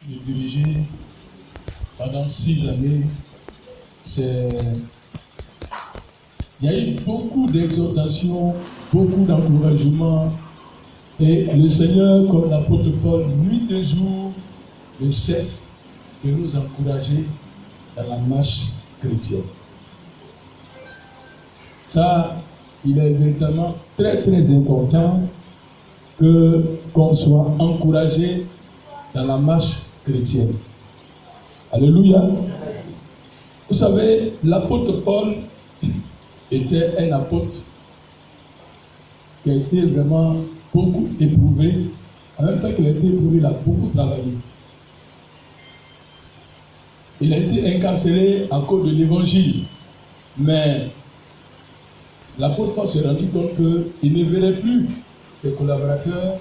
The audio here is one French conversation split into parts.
j'ai dirigé pendant 6 années. Il y a eu beaucoup d'exhortations, beaucoup d'encouragements. Et le Seigneur, comme l'apôtre Paul, nuit et jour, ne cesse de nous encourager dans la marche chrétienne. Ça, il est véritablement très très important qu'on soit encouragé dans la marche chrétienne. Alléluia. Vous savez, l'apôtre Paul était un apôtre qui a été vraiment beaucoup éprouvé. En même temps qu'il a été éprouvé, il a beaucoup travaillé. Il a été incarcéré à cause de l'évangile. Mais l'apôtre Paul s'est rendu compte qu'il ne verrait plus ses collaborateurs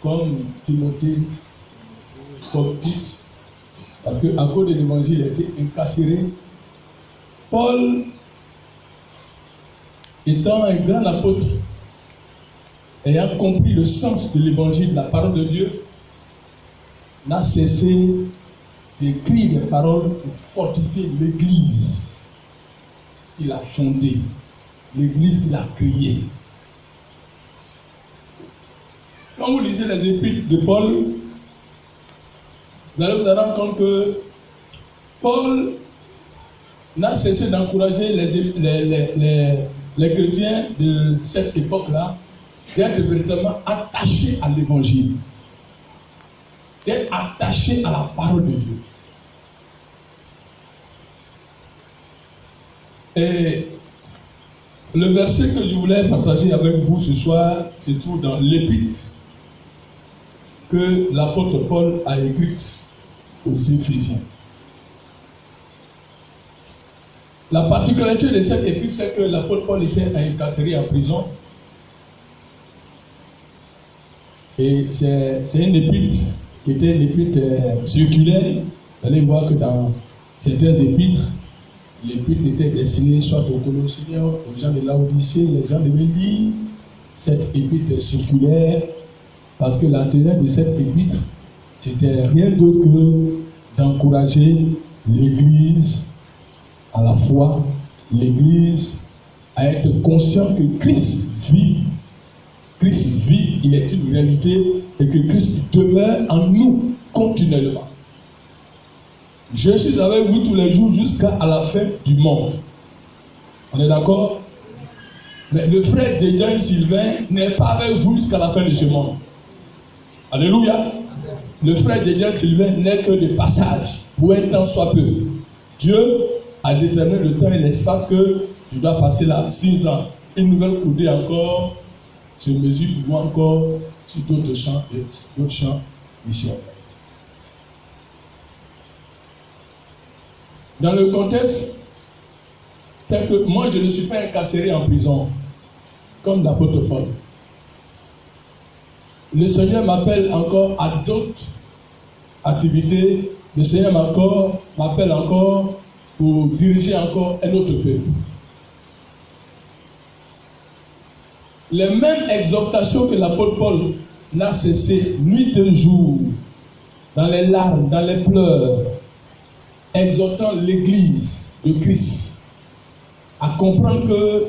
comme Timothée, comme Tite, parce qu'à cause de l'évangile, il a été incarcéré. Paul, étant un grand apôtre, ayant compris le sens de l'évangile, de la parole de Dieu, n'a cessé d'écrire des paroles pour fortifier l'église qu'il a fondée, l'église qu'il a créée. Quand vous lisez les épîtres de Paul, vous allez vous rendre compte que Paul n'a cessé d'encourager les chrétiens de cette époque-là d'être véritablement attachés à l'évangile, d'être attachés à la parole de Dieu. Et le verset que je voulais partager avec vous ce soir se trouve dans l'épître que l'apôtre Paul a écrite aux Éphésiens. La particularité de cette épître, c'est que l'apôtre Paul était incarcéré en prison. Et c'est une épître qui était une épître circulaire. Vous allez voir que dans certains épîtres, l'épître était destinée soit aux Colossiens, aux gens de Laodicée, les gens devaient lire cette épître circulaire, parce que l'intérêt de cette épître, c'était rien d'autre que d'encourager l'Église à la foi, l'Église à être conscient que Christ vit. Christ vit, il est une réalité, et que Christ demeure en nous continuellement. Je suis avec vous tous les jours jusqu'à la fin du monde. On est d'accord? Mais le frère Dédian Sylvain n'est pas avec vous jusqu'à la fin de ce monde. Alléluia. Le frère Dédian Sylvain n'est que de passage, pour un temps soit peu. Dieu a déterminé le temps et l'espace que je dois passer là 6 ans. Une nouvelle coudée encore se mesure pour moi encore sur d'autres champs missionnaires. Dans le contexte, c'est que moi je ne suis pas incarcéré en prison, comme l'apôtre Paul. Le Seigneur m'appelle encore à d'autres activités. Le Seigneur m'appelle encore pour diriger encore un autre peuple. Les mêmes exhortations que l'apôtre Paul n'a cessé nuit et jour, dans les larmes, dans les pleurs, exhortant l'Église de Christ à comprendre que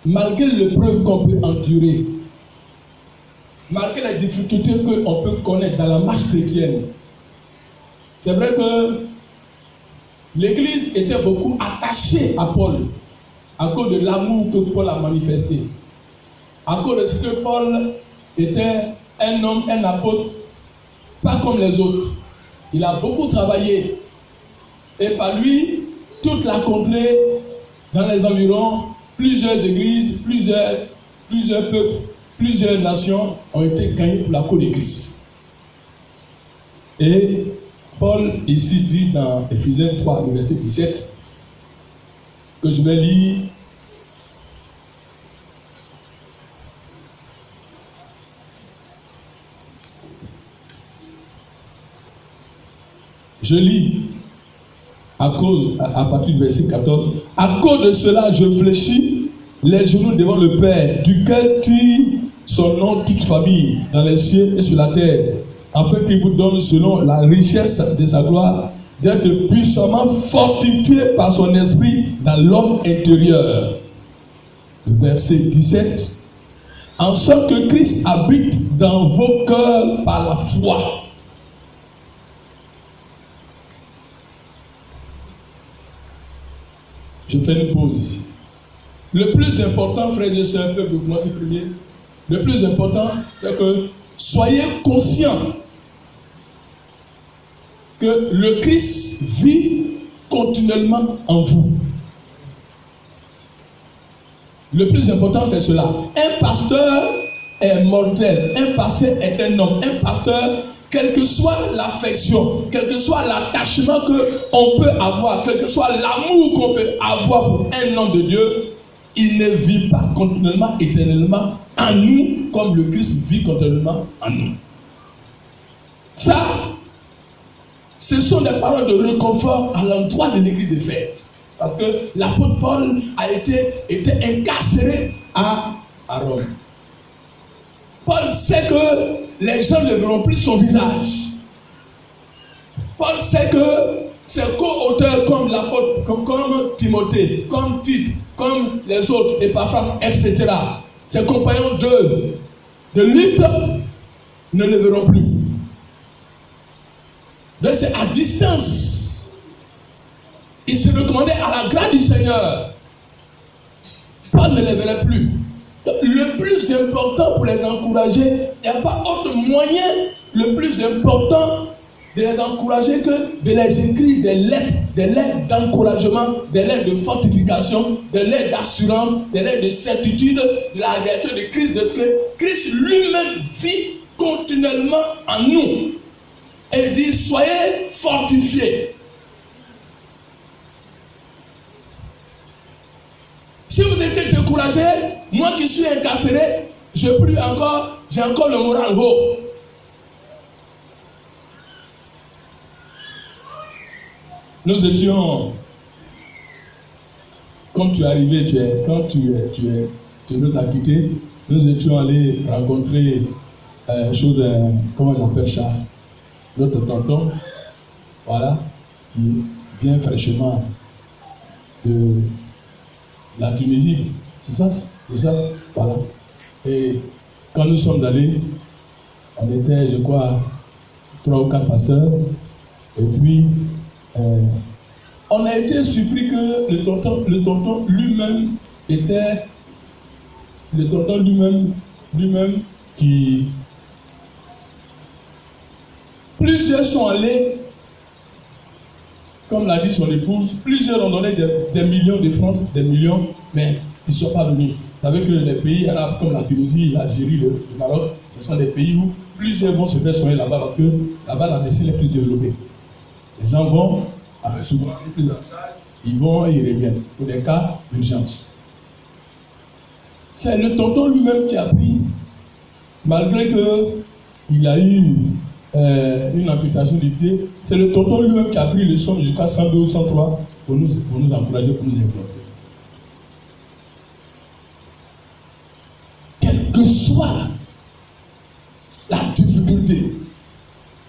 malgré l'épreuve qu'on peut endurer, malgré les difficultés qu'on peut connaître dans la marche chrétienne, c'est vrai que l'Église était beaucoup attachée à Paul à cause de l'amour que Paul a manifesté, à cause de ce que Paul était un homme, un apôtre, pas comme les autres. Il a beaucoup travaillé. Et par lui, toute la contrée, dans les environs, plusieurs églises, plusieurs peuples, plusieurs nations ont été gagnées pour la cause de Christ. Et Paul ici dit dans Éphésiens 3, verset 17, que je vais lire. Je lis à partir du verset 14. À cause de cela, je fléchis les genoux devant le Père, duquel tire son nom toute famille dans les cieux et sur la terre, afin qu'il vous donne selon la richesse de sa gloire, d'être puissamment fortifié par son esprit dans l'homme intérieur. Verset 17. En sorte que Christ habite dans vos cœurs par la foi. Je fais une pause ici. Le plus important, frères et sœurs, peuple, moi c'est premier. Le plus important, c'est que soyez conscients que le Christ vit continuellement en vous. Le plus important, c'est cela. Un pasteur est mortel. Un pasteur est un homme. Un pasteur, quelle que soit l'affection, quel que soit l'attachement qu'on peut avoir, quel que soit l'amour qu'on peut avoir pour un homme de Dieu, il ne vit pas continuellement, éternellement en nous, comme le Christ vit continuellement en nous. Ça, ce sont des paroles de réconfort à l'endroit de l'église d'Éphèse. Parce que l'apôtre Paul était incarcéré à Rome. Paul sait que les gens ne verront plus son visage. Paul sait que ses co-auteurs comme l'apôtre, comme Timothée, comme Tite, comme les autres, Épaphras, etc., ses compagnons de lutte ne le verront plus. Donc c'est à distance. Il se recommandait à la grâce du Seigneur. Paul ne les verrait plus. Le plus important pour les encourager, il n'y a pas autre moyen le plus important de les encourager que de les écrire des lettres d'encouragement, des lettres de fortification, des lettres d'assurance, des lettres de certitude de la réalité de Christ, de ce que Christ lui-même vit continuellement en nous. Et il dit, soyez fortifiés. Si vous êtes découragé, moi qui suis incarcéré, j'ai encore le moral haut. Nous étions, comme tu es arrivé, quand tu nous as quittés, nous étions allés rencontrer comment on appelle ça, notre tonton, voilà, qui vient fraîchement de la Tunisie, c'est ça, voilà. Et quand nous sommes allés, on était, je crois, 3 ou 4 pasteurs, et puis on a été surpris que le tonton lui-même qui... Plusieurs sont allés, comme l'a dit son épouse, plusieurs ont donné des millions de francs, des millions, mais ils ne sont pas venus. Vous savez que les pays arabes comme la Tunisie, l'Algérie, le Maroc, ce sont des pays où plusieurs vont se faire soigner là-bas parce que là-bas la médecine est plus développée. Les gens vont, avec souvent ils vont et ils reviennent pour des cas d'urgence. C'est le tonton lui-même qui a pris, malgré qu'il a eu une amputation du pied, c'est le tonton lui-même qui a pris le somme jusqu'à 102 ou 103 pour nous encourager, pour nous développer. Quelle que soit la difficulté,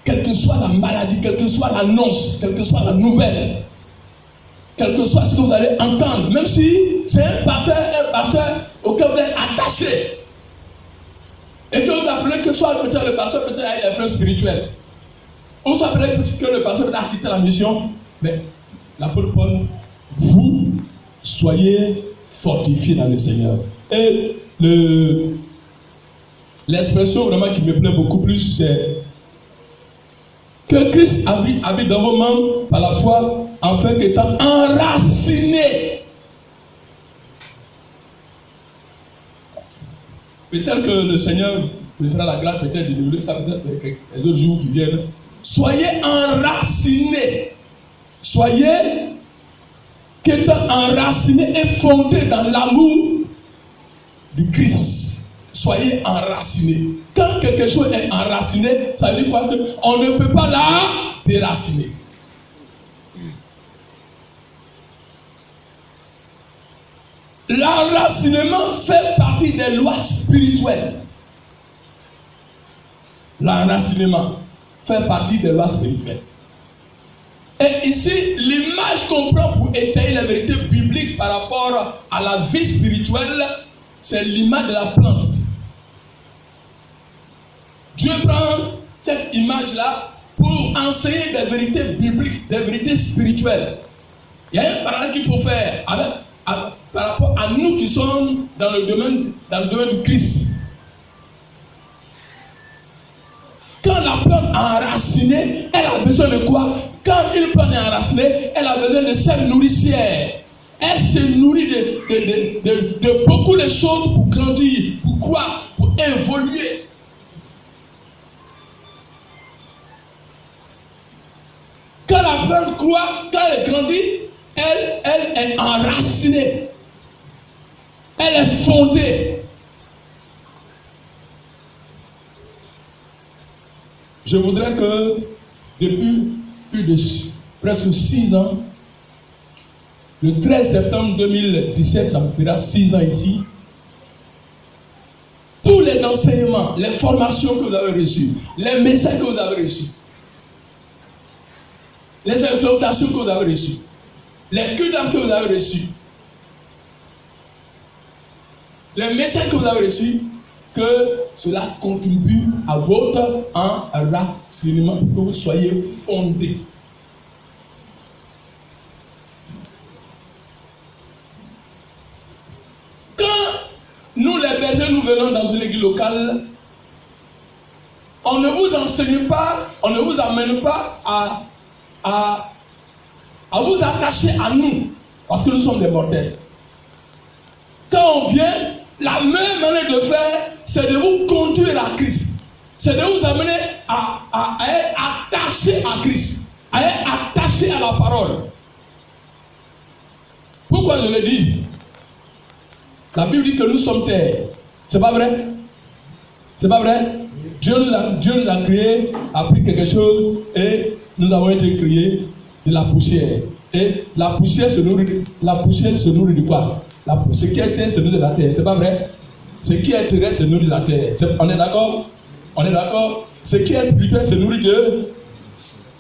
quelle que soit la maladie, quelle que soit l'annonce, quelle que soit la nouvelle, quel que soit ce que vous allez entendre, même si c'est un pasteur auquel vous êtes attaché, et que vous appelez que soit peut-être le pasteur peut-être a un frère spirituel, ou soit peut-être que le pasteur peut-être a quitté la mission, mais l'apôtre Paul, vous soyez fortifiés dans le Seigneur. Et l'expression vraiment qui me plaît beaucoup plus, c'est que Christ habite dans vos membres par la foi, afin qu'étant enraciné. Peut-être que le Seigneur me fera la grâce peut-être de développer ça peut-être les autres jours qui viennent. Soyez enracinés. Soyez qu'étant enracinés et fondés dans l'amour du Christ. Soyez enracinés. Quand quelque chose est enraciné, ça veut dire quoi? On ne peut pas la déraciner. L'enracinement fait partie des lois spirituelles. L'enracinement. fait partie des lois spirituelles. Et ici, l'image qu'on prend pour étayer la vérité biblique par rapport à la vie spirituelle, c'est l'image de la plante. Dieu prend cette image-là pour enseigner des vérités bibliques, des vérités spirituelles. Il y a un parallèle qu'il faut faire par rapport à nous qui sommes dans le domaine du Christ. Quand la plante est enracinée, elle a besoin de quoi? Quand une plante est enracinée, elle a besoin de sel nourricière. Elle se nourrit de beaucoup de choses pour grandir. Pourquoi? Pour évoluer. Quand la plante croît, quand elle grandit, elle est enracinée. Elle est fondée. Je voudrais que depuis presque 6 ans, le 13 septembre 2017, ça me fera 6 ans ici, tous les enseignements, les formations que vous avez reçues, les messages que vous avez reçus, les exhortations que vous avez reçues, les cultes que vous avez reçus, les messages que vous avez reçus, que cela contribue à votre enracinement, pour que vous soyez fondés. Quand nous les bergers, nous venons dans une église locale, on ne vous enseigne pas, on ne vous amène pas à vous attacher à nous, parce que nous sommes des mortels. Quand on vient, la meilleure manière de faire, c'est de vous conduire à Christ. C'est de vous amener à être attaché à Christ, à être attaché à la parole. Pourquoi je le dis? La Bible dit que nous sommes terre. C'est pas vrai? C'est pas vrai? Dieu nous a créés, a pris quelque chose et nous avons été créés de la poussière. Et la poussière se nourrit de quoi? Ce qui est terre se nourrit de la terre. C'est pas vrai? Ce qui est terrestre se nourrit de la terre. On est d'accord? On est d'accord? Ce qui est spirituel se nourrit de...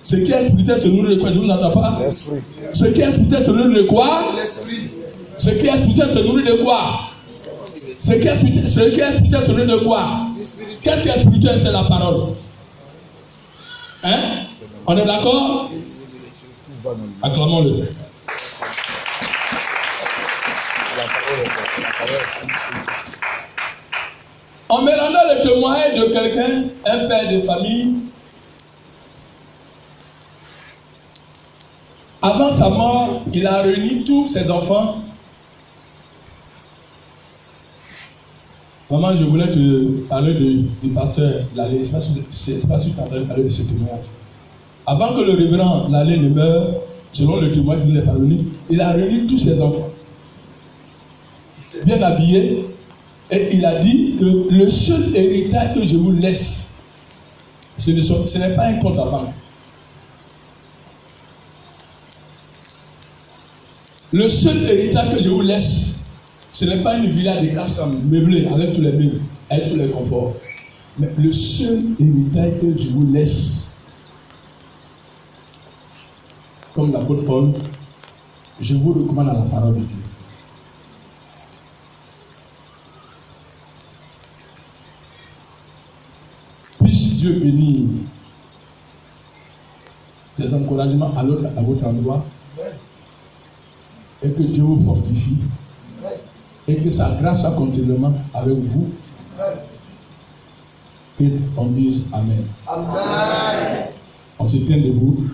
Ce qui est spirituel se nourrit de quoi? Je ne vous entends pas? Ce qui est spirituel se nourrit de quoi? Ce qui est spirituel se nourrit de quoi? Ce qui est spirituel se nourrit de quoi? Qu'est-ce qui est spirituel? C'est la parole. Hein? On est d'accord? Acclamons-le. En mélangeant le témoignage de quelqu'un, un père de famille, avant sa mort, il a réuni tous ses enfants. Maman, je voulais te parler du pasteur Lalé. C'est pas sûr que tu as parlé de ce témoignage. Avant que le révérend Lalé ne meure, selon le témoignage qu'il nous a parlé, il a réuni tous ses enfants, bien habillés, et il a dit que le seul héritage que je vous laisse, ce n'est pas un compte à banque. Le seul héritage que je vous laisse, ce n'est pas une villa de 4 chambres meublée avec tous les meubles, avec tous les conforts. Mais le seul héritage que je vous laisse, comme l'apôtre Paul, je vous recommande à la parole de Dieu. Puisse Dieu bénir ces encouragements à votre endroit, et que Dieu vous fortifie, et que sa grâce soit continuellement avec vous. Que on dise Amen. Amen. On se tient debout.